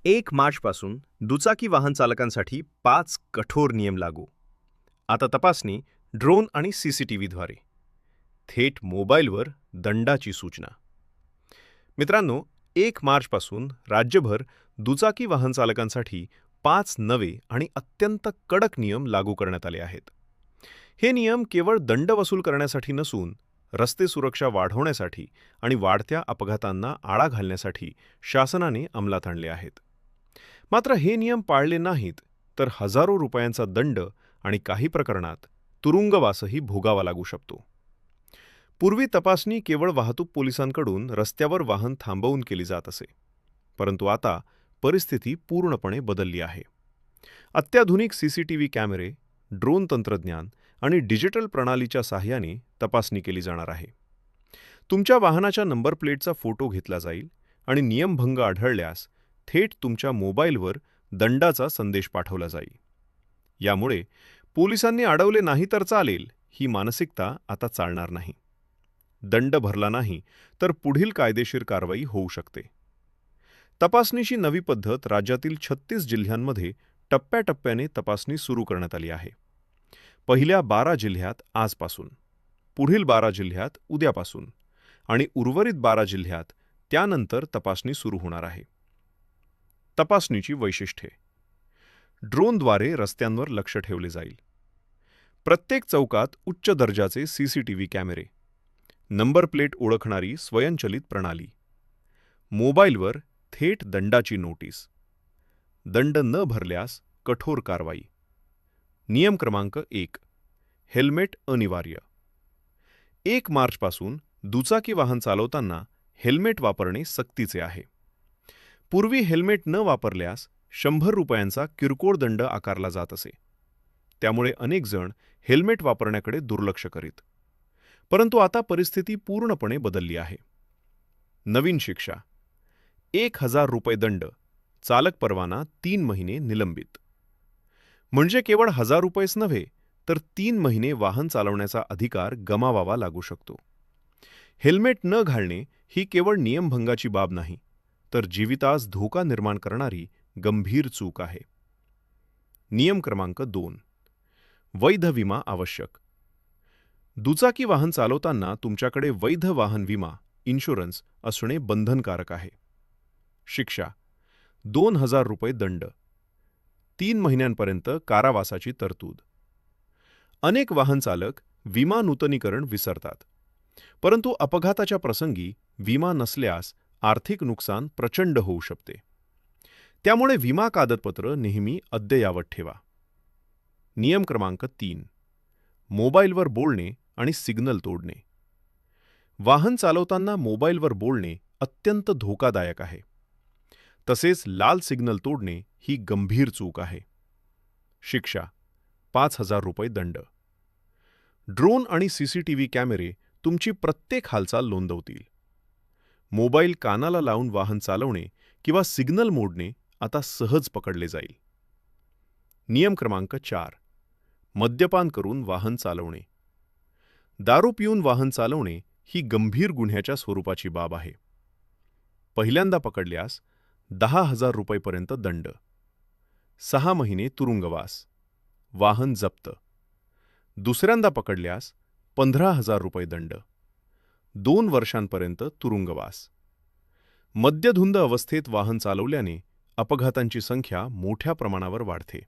1 मार्चपासून दुचाकी वाहन चालकांसाठी 5 कठोर नियम लागू. आता तपासणी ड्रोन आणि सीसीटीव्हीद्वारे. थेट मोबाईलवर दंडाची सूचना. मित्रांनो, 1 मार्चपासून राज्यभर दुचाकी वाहन चालकांसाठी 5 नवे आणि अत्यंत कडक नियम लागू करण्यात आले आहेत. हे नियम केवळ दंड वसूल करण्यासाठी नसून रस्ते सुरक्षा वाढवण्यासाठी आणि वाढत्या अपघातांना आळा घालण्यासाठी शासनाने अंमलात आणले आहेत. मात्र हे नियम पाळले नाहीत तर हजारो रुपयांचा दंड आणि काही प्रकरणात तुरुंगवासही भोगावा लागू शकतो. पूर्वी तपासणी केवळ वाहतूक पोलिसांकडून रस्त्यावर वाहन थांबवून केली जात असे. परंतु आता परिस्थिती पूर्णपणे बदलली आहे. अत्याधुनिक सीसीटीव्ही कॅमेरे, ड्रोन तंत्रज्ञान आणि डिजिटल प्रणालीच्या साहाय्याने तपासणी केली जाणार आहे. तुमच्या वाहनाच्या नंबर प्लेटचा फोटो घेतला जाईल आणि नियमभंग आढळल्यास थेट तुमच्या मोबाईलवर दंडाचा संदेश पाठवला जाईल. यामुळे पोलिसांनी अडवले नाही तर चालेल ही मानसिकता आता चालणार नाही. दंड भरला नाही तर पुढील कायदेशीर कारवाई होऊ शकते. तपासणीची नवी पद्धत राज्यातील 36 जिल्ह्यांमध्ये टप्प्याटप्प्याने तपासणी सुरू करण्यात आली आहे. पहिल्या 12 जिल्ह्यात आजपासून, पुढील 12 जिल्ह्यात उद्यापासून आणि उर्वरित 12 जिल्ह्यात त्यानंतर तपासणी सुरू होणार आहे. तपासणीची वैशिष्ट्ये. ड्रोनद्वारे रस्त्यांवर लक्ष ठेवले जाईल. प्रत्येक चौकात उच्च दर्जाचे सीसीटीव्ही कॅमेरे, नंबर प्लेट ओळखणारी स्वयंचलित प्रणाली, मोबाईलवर थेट दंडाची नोटीस, दंड न भरल्यास कठोर कारवाई. नियम क्रमांक 1. हेल्मेट अनिवार्य. 1 मार्चपासून दुचाकी वाहन चालवताना हेल्मेट वापरणे सक्तीचे आहे. पूर्वी हेल्मेट न वापरल्यास 100 रुपयांचा किरकोळ दंड आकारला जात असे. त्यामुळे अनेक जण हेल्मेट वापरण्याकडे दुर्लक्ष करीत. परंतु आता परिस्थिती पूर्णपणे बदलली आहे. नवीन शिक्षा: 1000 रुपये दंड, चालक परवाना 3 महिने निलंबित. म्हणजे केवळ 1000 रुपयेच नव्हे तर 3 महिने वाहन चालवण्याचा अधिकार गमावावा लागू शकतो. हेल्मेट न घालणे ही केवळ नियमभंगाची बाब नाही तर जीवितास धोका निर्माण करणारी गंभीर चूक आहे. नियम क्रमांक 2. वैध विमा आवश्यक. दुचाकी वाहन चालवताना तुमच्याकडे वैध वाहन विमा इन्शुरन्स असणे बंधनकारक आहे. शिक्षा: 2000 रुपये दंड, 3 महिन्यांपर्यंत कारावासाची तरतूद. अनेक वाहन चालक विमा नूतनीकरण विसरतात. परंतु अपघाताच्या प्रसंगी विमा नसल्यास आर्थिक नुकसान प्रचंड होऊ शकते. त्यामुळे विमा कागदपत्र नेहमी अद्ययावत ठेवा. नियम क्रमांक 3. मोबाईलवर बोलणे आणि सिग्नल तोडणे. वाहन चालवताना मोबाईलवर बोलणे अत्यंत धोकादायक आहे. तसेच लाल सिग्नल तोडणे ही गंभीर चूक आहे. शिक्षा: 5000 रुपये दंड. ड्रोन आणि सीसीटीव्ही कॅमेरे तुमची प्रत्येक हालचाल नोंदवतील. मोबाईल कानाला लावून वाहन चालवणे किंवा सिग्नल मोडणे आता सहज पकडले जाईल. नियम क्रमांक 4. मद्यपान करून वाहन चालवणे. दारू पिऊन वाहन चालवणे ही गंभीर गुन्ह्याच्या स्वरूपाची बाब आहे. पहिल्यांदा पकडल्यास 10,000 रुपयेपर्यंत दंड, 6 महिने तुरुंगवास, वाहन जप्त. दुसऱ्यांदा पकडल्यास 15,000 रुपये दंड, 2 वर्षांपर्यंत तुरुंगवास. मद्यधुंद अवस्थेत वाहन चालवल्याने अपघातांची संख्या मोठ्या प्रमाणावर वाढते.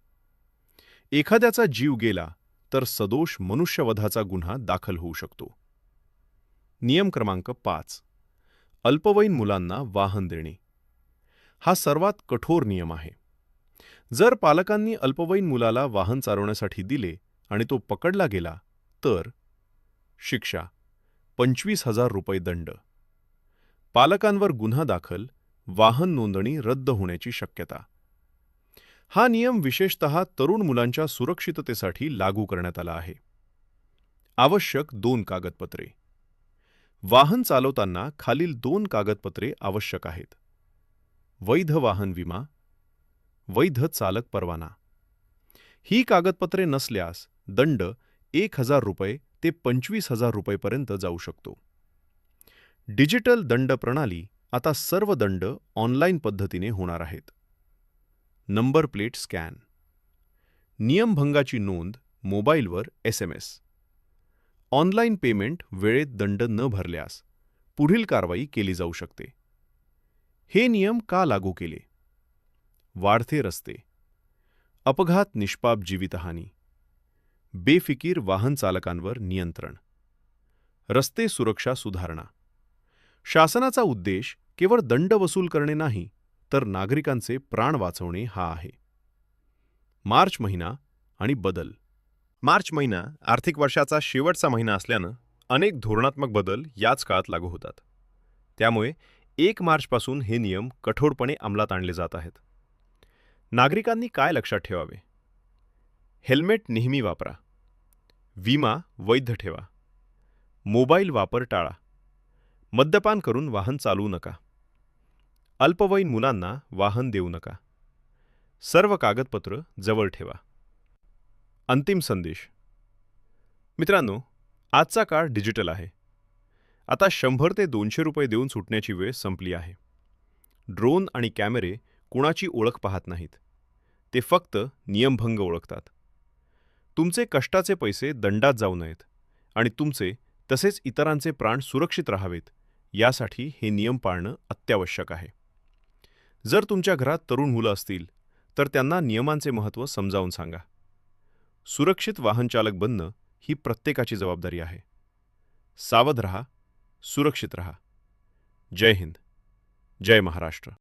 एखाद्याचा जीव गेला तर सदोष मनुष्यवधाचा गुन्हा दाखल होऊ शकतो. नियम क्रमांक 5. अल्पवयीन मुलांना वाहन देणे. हा सर्वात कठोर नियम आहे. जर पालकांनी अल्पवयीन मुलाला वाहन चालवण्यासाठी दिले आणि तो पकडला गेला तर शिक्षा: 25,000 रुपये दंड, पालकांवर गुन्हा दाखल, वाहन नोंदणी रद्द होण्याची शक्यता. हा नियम विशेषतः तरुण मुलांच्या सुरक्षिततेसाठी लागू करण्यात आला आहे. आवश्यक 2 कागदपत्रे. वाहन चालवताना खालील 2 कागदपत्रे आवश्यक आहेत: वैध वाहन विमा, वैध चालक परवाना. ही कागदपत्रे नसल्यास दंड 1000 रुपये ते 25,000 रुपयेपर्यंत जाऊ शकतो. डिजिटल दंड प्रणाली आता सर्व दंड ऑनलाईन पद्धतीने होणार आहेत. Number plate scan. नियमभंगाची नोंद मोबाईलवर SMS. ऑनलाईन पेमेंट वेळेत दंड न भरल्यास पुढील कारवाई केली जाऊ शकते. हे नियम का लागू केले? वाढते रस्ते, अपघात निष्पाप जीवितहानी, बेफिकीर वाहन चालकांवर नियंत्रण, रस्ते सुरक्षा सुधारणा. शासनाचा उद्देश केवळ दंड वसूल करणे नाही, तर नागरिकांचे प्राण वाचवणे हा आहे. मार्च महिना आणि बदल. मार्च महिना आर्थिक वर्षाचा शेवटचा महिना असल्यानं अनेक धोरणात्मक बदल याच काळात लागू होतात. त्यामुळे 1 मार्चपासून हे नियम कठोरपणे अंमलात आणले जात आहेत. नागरिकांनी काय लक्षात ठेवावे? हेल्मेट नेहमी वापरा. विमा वैध ठेवा. मोबाईल वापर टाळा. मद्यपान करून वाहन चालवू नका. अल्पवयीन मुलांना वाहन देऊ नका. सर्व कागदपत्र जवळ ठेवा. अंतिम संदेश. मित्रांनो, आजचा काळ डिजिटल आहे. आता 100 ते 200 रुपये देऊन सुटण्याची वेळ संपली आहे. ड्रोन आणि कॅमेरे कुणाची ओळख पाहत नाहीत. ते फक्त नियमभंग ओळखतात. तुमचे कष्टाचे पैसे दंडात जाऊ नयेत आणि तुमचे तसेच इतरांचे प्राण सुरक्षित राहावेत यासाठी हे नियम पाळणं अत्यावश्यक आहे. जर तुमच्या घरात तरुण मुलं असतील तर त्यांना नियमांचे महत्त्व समजावून सांगा. सुरक्षित वाहनचालक बनणं ही प्रत्येकाची जबाबदारी आहे. सावध रहा, सुरक्षित रहा. जय हिंद, जय महाराष्ट्र.